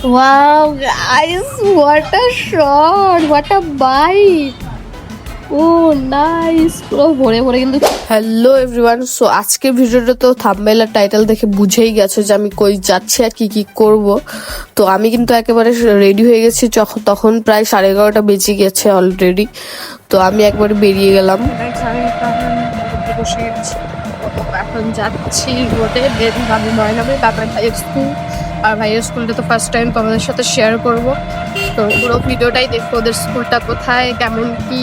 Wow, guys, what a shot! What a bite! Oh, nice! পুরো ভরে ভরে কিন্তু। হ্যালো এভরিওয়ান, সো আজকের ভিডিওটা তো থাম্বনেল আর টাইটেল দেখে বুঝেই গেছো যে আমি কই যাচ্ছি আর কি কি করব। তো আমি কিন্তু একেবারে রেডি হয়ে গেছি, তখন প্রায় 11:30 বেজে গেছে অলরেডি। তো আমি একবারে বেরিয়ে গেলাম। এখন যাচ্ছি রোডে, আমি ময়নামে বাবার ভাইয়ের স্কুল। আর ভাইয়ের স্কুলটা তো ফার্স্ট টাইম তোমাদের সাথে শেয়ার করব। তো পুরো ভিডিওটাই দেখো, ওদের স্কুলটা কোথায়, কেমন কি,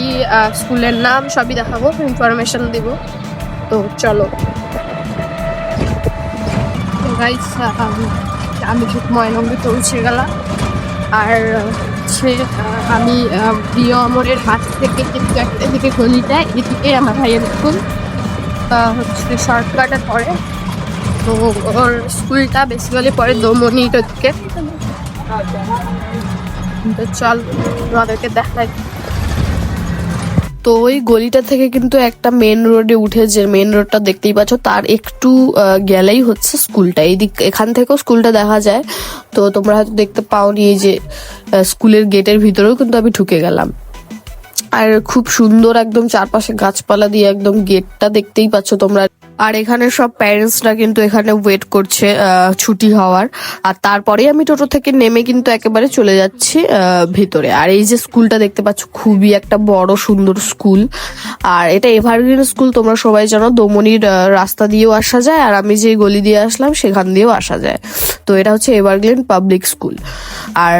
স্কুলের নাম সবই দেখাবো, ইনফরমেশন দিব। তো চলো গাইস, আমি ঠিক ময়নামে পৌঁছে গেলাম। আর আমি প্রিয় আমরের হাত থেকে কিন্তু একটা দিকে গলিটায়, এদিকে আমার ভাইয়ের স্কুল হচ্ছে শর্টকাটে পড়ে। তো ওর স্কুলটা বেসিক্যালি পড়ে দমনির দিকে। তো চল তোমাদেরকে দেখাই। তো ওই গলিটা থেকে কিন্তু একটা মেন রোডে উঠে, যে মেন রোডটা দেখতেই পাচ্ছ, তার একটু গেলেই হচ্ছে স্কুলটা। এখান থেকেও স্কুলটা দেখা যায়। তো তোমরা হয়তো দেখতে পাওনি, এই যে স্কুলের গেটের ভিতরেও কিন্তু আমি ঢুকে গেলাম। আর খুব সুন্দর একদম চারপাশে গাছপালা দিয়ে একদম গেটটা দেখতেই পাচ্ছ তোমরা। আর এখানে সব প্যারেন্টসরা কিন্তু এখানে ওয়েট করছে ছুটি হওয়ার। আর তারপরেই আমি টোটো থেকে নেমে কিন্তু একেবারে চলে যাচ্ছি ভিতরে। আর এই যে স্কুলটা দেখতে পাচ্ছ, খুবই একটা বড় সুন্দর স্কুল। আর এটা এভারগ্রিন স্কুল, তোমরা সবাই জানো। দমনির রাস্তা দিয়েও আসা যায়, আর আমি যে গলি দিয়ে আসলাম সেখান দিয়েও আসা যায়। তো এটা হচ্ছে এভারগ্রিন পাবলিক স্কুল। আর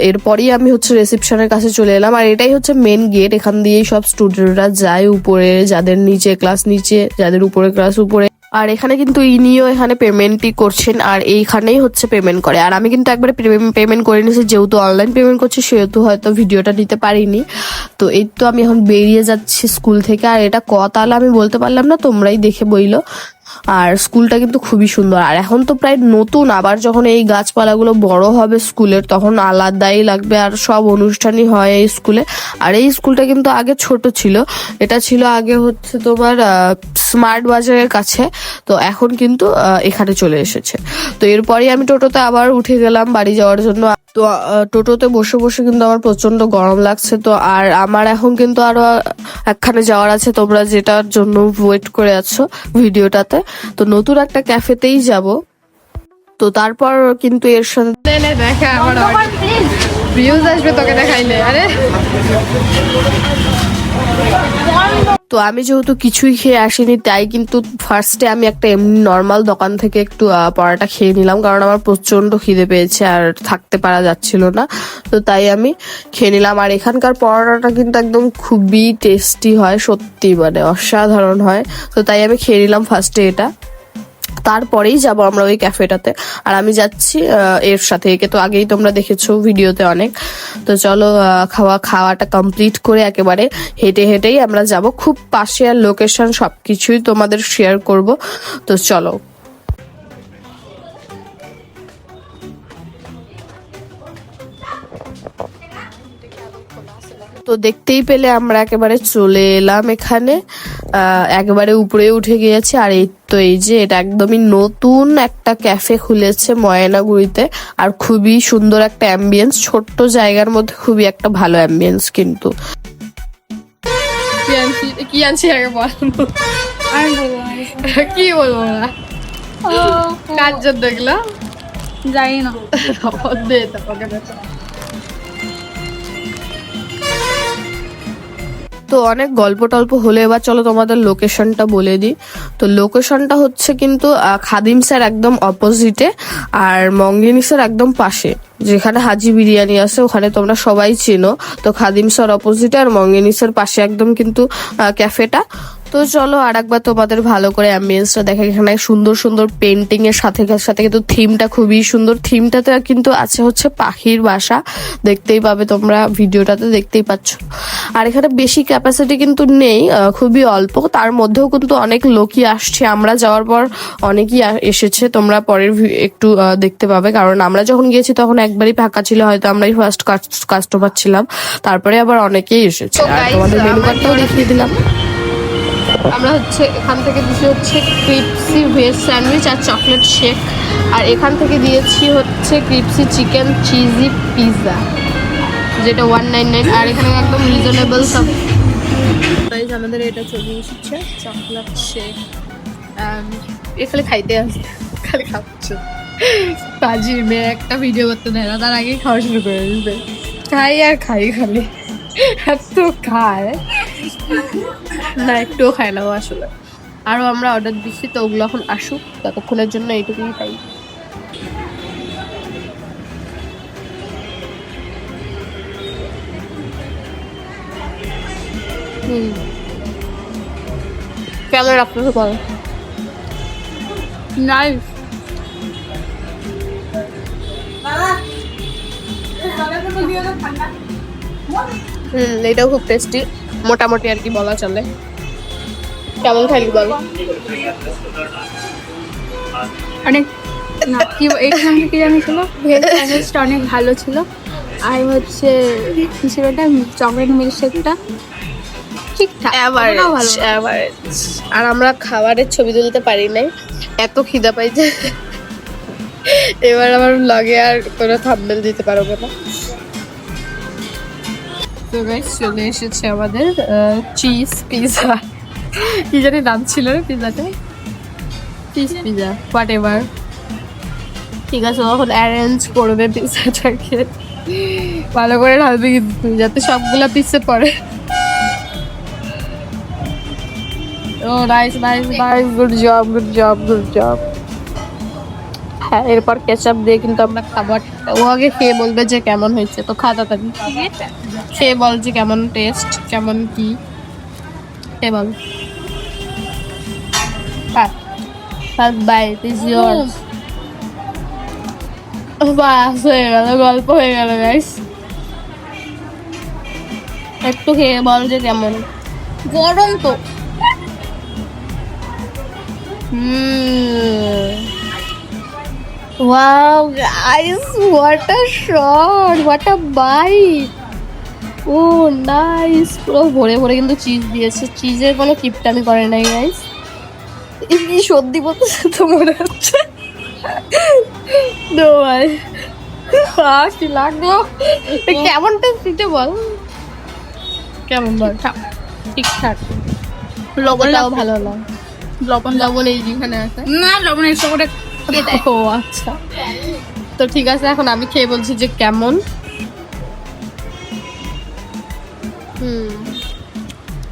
এরপরেই আমি হচ্ছে রিসেপশনের কাছে চলে এলাম। আর এটাই হচ্ছে মেন গেট, এখান দিয়েই সব স্টুডেন্টরা যায় উপরে, যাদের নিচে ক্লাস নিচে, যাদের উপরে ক্লাস উপরে। আর এখানে কিন্তু ইনিও এখানে পেমেন্টই করছেন, আর এইখানেই হচ্ছে পেমেন্ট করে। আর আমি কিন্তু একবারে পেমেন্ট করে নিয়েছি, যেহেতু অনলাইন পেমেন্ট করছি সেহেতু হয়তো ভিডিওটা নিতে পারিনি। তো এই তো আমি এখন বেরিয়ে যাচ্ছি স্কুল থেকে। আর এটা কতালা আমি বলতে পারলাম না, তোমরাই দেখে বইলো। আর স্কুলটা কিন্তু খুবই সুন্দর। আর এখন তো প্রায় নতুন, আবার যখন এই গাছপালাগুলো বড় হবে স্কুলের, তখন আলাদাই লাগবে। আর সব অনুষ্ঠানই হয় এই স্কুলে। আর এই স্কুলটা কিন্তু আগে ছোট ছিল, এটা ছিল আগে হচ্ছে তোমার স্মার্ট বাজারের কাছে। তো এখন কিন্তু এখানে চলে এসেছে। তো এরপরেই আমি টোটোতে আবার উঠে গেলাম বাড়ি যাওয়ার জন্য। তো টোটোতে বসে বসে কিন্তু আমার প্রচন্ড গরম লাগছে। তো আর আমার এখন কিন্তু আরো একখানে যাওয়ার আছে, তোমরা যেটার জন্য ওয়েট করে আছো ভিডিওটাতে। তো নতুন একটা ক্যাফেতেই যাব। তো তারপর কিন্তু এর সাথে দেখা আমার ভিউজ আসবে তোকে দেখাইলে। আরে তো আমি যেহেতু কিছুই খেয়ে আসিনি, তাই কিন্তু ফার্স্টে আমি একটা এমনি নর্মাল দোকান থেকে একটু পরোটা খেয়ে নিলাম, কারণ আমার প্রচন্ড খিদে পেয়েছে আর থাকতে পারা যাচ্ছিল না। তো তাই আমি খেয়ে নিলাম। আর এখানকার পরোটাটা কিন্তু একদম খুবই টেস্টি হয়, সত্যি মানে অসাধারণ হয়। তো তাই আমি খেয়ে নিলাম ফার্স্টে এটা, তারপরেই যাব আমরা ওই ক্যাফেটাতে। আর আমি যাচ্ছি এর সাথে, একে তো আগেই তোমরা দেখেছো ভিডিওতে অনেক। তো চলো খাওয়াটা কমপ্লিট করে একেবারে হেঁটে হেঁটেই আমরা যাব, খুব পাশে। আর লোকেশন সবকিছুই তোমাদের শেয়ার করব। তো চলো। তো দেখতেই পেলে আমরা একেবারে চলে এলাম এখানে, একেবারে উপরে উঠে গিয়েছে। আর এই তো এই যে এটা একদমই নতুন একটা ক্যাফে খুলেছে ময়নাগুড়িতে। আর খুবই সুন্দর একটা অ্যাম্বিয়েন্স, ছোট্ট জায়গার মধ্যে খুবই একটা ভালো অ্যাম্বিয়েন্স কিন্তু। কি আনছি আগে বল। কি বলবো না, কার জন্য দেখলো জানি না। তো অনেক গল্প টল্প হলে এবার চলো তোমাদের লোকেশনটা বলে দিই। তো লোকেশনটা হচ্ছে কিন্তু খাদিমসের একদম অপোজিটে, আর মঙ্গিনিসের একদম পাশে, যেখানে হাজি বিরিয়ানি আছে ওখানে তোমরা সবাই চেনো। তো খাদিমসের অপোজিটে আর মঙ্গিনিসের পাশে একদম কিন্তু ক্যাফেটা। তো চলো আর একবার তোমাদের ভালো করে অ্যাম্বিয়েন্সটা দেখা। এখানে সুন্দর সুন্দর পেন্টিং এর সাথে সাথে কিন্তু থিমটা খুবই সুন্দর। থিমটাতে কিন্তু আছে হচ্ছে পাখির বাসা, দেখতেই পাবে তোমরা ভিডিওটাতে, দেখতেই পাচ্ছ। আর এখানে বেশি ক্যাপাসিটি কিন্তু নেই, খুবই অল্প। তার মধ্যেও কিন্তু অনেক লোকই আসছে, আমরা যাওয়ার পর অনেকেই এসেছে, তোমরা পরের একটু দেখতে পাবে। কারণ আমরা যখন গিয়েছি তখন একবারই ফাঁকা ছিল, হয়তো আমরাই ফার্স্ট কাস্টমার ছিলাম। তারপরে আবার অনেকেই এসেছে। আর তোমাদের মেনু কার্ডটাও দেখিয়ে দিলাম। আমরা হচ্ছে এখান থেকে দিয়েছি হচ্ছে ক্রিপসি ভেজ স্যান্ডউইচ আর চকলেট শেক, আর এখান থেকে দিয়েছি হচ্ছে ক্রিপসি চিকেন চিজি পিৎজা, যেটা 199, আর এখানে একদম রিজনেবল সব। আমাদের এটা চলে এসেছে চকলেট শেক। এখানে খাইতে আসে, খালি খাচ্ছে কাজী মেয়ে, একটা ভিডিও করতে দেয় না, তার আগেই খাওয়া শুরু করে দিতে। খাই আর খাই, খালি এত খায় না, একটুও খায় না ও আসলে। আরও আমরা অর্ডার দিচ্ছি, তো ওগুলো এখন আসুক, ততক্ষণের জন্য এইটুকুই পাই। কেমন আপনাকে বলো? নাইস। এটাও খুব টেস্টি, মোটামুটি আর কি বলা চলে। কেমন খাইলি বল? অনেক না কি এখানে কি জানি ছিল, ভেজ স্যান্ডউইচটা অনেক ভালো ছিল, আর হচ্ছে সেটা চকলেট মিল্কশেকটা ঠিকঠাক, আর আমরা খাবারের ছবি তুলতে পারি নাই, এত খিদা পাই যে এবার আমার ব্লগে আর কোনো থাম্বনেল দিতে পারবো না। তো গাইস চলে এসেছে আমাদের চিজ পিৎজা, কি জানি নাম ছিল পিৎজাটা, চিজ পিৎজা হোয়াট এভার। ঠিক আছে, এখন অ্যারেঞ্জ করবে পিৎজাটাকে, ভালো করে ঢালবে কিন্তু যাতে সবগুলা পিসে পড়ে। Oh nice nice nice, good job good job good job. হ্যাঁ, এরপর কেচাপ দিয়ে কিন্তু আমরা খাবার, ও আগে খেয়ে বলবে যে কেমন হয়েছে, তো খাওয়া তাড়াতাড়ি খেয়ে বল যে কেমন টেস্ট, কেমন কি খেয়ে বল। First bite is yours. বাস হয়ে গেল, গল্প হয়ে গেল গাইস। একটু খেয়ে বল যে কেমন। গরম তো। Wow guys, what a shot, what a bite. Oh nice, পুরো ভরে ভরে কিন্তু চিজ দিয়েছে, চিজের কোনো কিপটামি করে নাই গাইস। এই সত্যি বলতে তো মনে হচ্ছে নো ভাই, কি লাগলো, কেমন টেস্ট বল, কেমন বল, ঠিকঠাক, লবণটাও ভালো না, লবণ এই যেখানে আছে না, লবণ এক্সট্রা করে। ও আচ্ছা, তো ঠিক আছে, এখন আমি খেয়ে বলছি যে কেমন।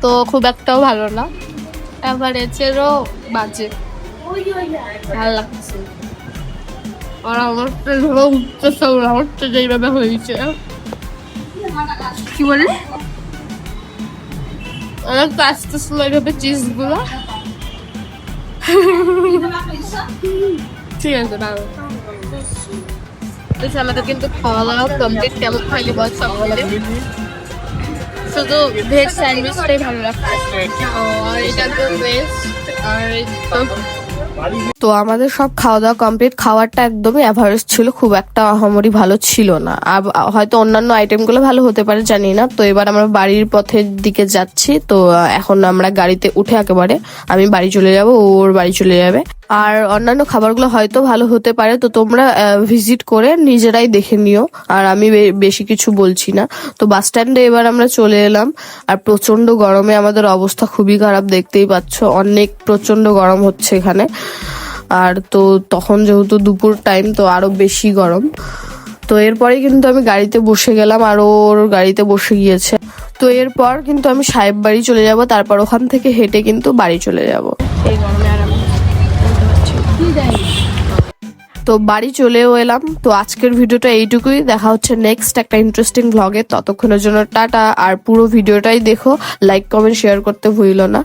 তো খুব একটাও ভালো না, এভারেজেরও বাজে, ভালো লাগছে। আর আমার উঠতে যেইভাবে হয়েছে, কি বলে অনেক আস্তে স্লো এইভাবে চিজগুলো। ঠিক আছে, ভালো। আমাদের কিন্তু খাওয়া দাওয়া কমপ্লিট। কেমন খাইলি বল সকালে? শুধু ভেজ স্যান্ডউইচটাই ভালো লাগছে, আর এটা তো বেস্ট। আর তো আমাদের সব খাওয়া দাওয়া কমপ্লিট, খাবারটা একদমই অ্যাভারেজ ছিল, খুব একটা আহামরি ভালো ছিল না, আর হয়তো অন্যান্য আইটেমগুলো ভালো হতে পারে জানি না। তো এবার আমরা বাড়ির পথের দিকে যাচ্ছি, তো এখন আমরা গাড়িতে উঠে একেবারে আমি বাড়ি চলে যাব, ওর বাড়ি চলে যাবে। আর অন্যান্য খাবারগুলো হয়তো ভালো হতে পারে, তো তোমরা ভিজিট করে নিজেরাই দেখে নিও, আর আমি বেশি কিছু বলছি না। তো বাস স্ট্যান্ডে এবার আমরা চলে এলাম, আর প্রচন্ড গরমে আমাদের অবস্থা খুবই খারাপ, দেখতেই পাচ্ছ, অনেক প্রচন্ড গরম হচ্ছে এখানে। আর তো তখন যেহেতু দুপুর টাইম, তো আরো বেশি গরম। তো এরপরে কিন্তু আমি গাড়িতে বসে গেলাম, আর ওর গাড়িতে বসে গিয়েছে। তো এরপর কিন্তু আমি সাহেব বাড়ি চলে যাব, তারপর ওখান থেকে হেঁটে কিন্তু বাড়ি চলে যাব। এই গরমে আর আমি তো বাড়ি চলেও এলাম। তো আজকের ভিডিওটা এইটুকুই, দেখা হচ্ছে নেক্সট একটা ইন্টারেস্টিং ভ্লগে। ততক্ষণের জন্য টাটা, আর পুরো ভিডিওটাই দেখো, লাইক কমেন্ট শেয়ার করতে ভুলো না।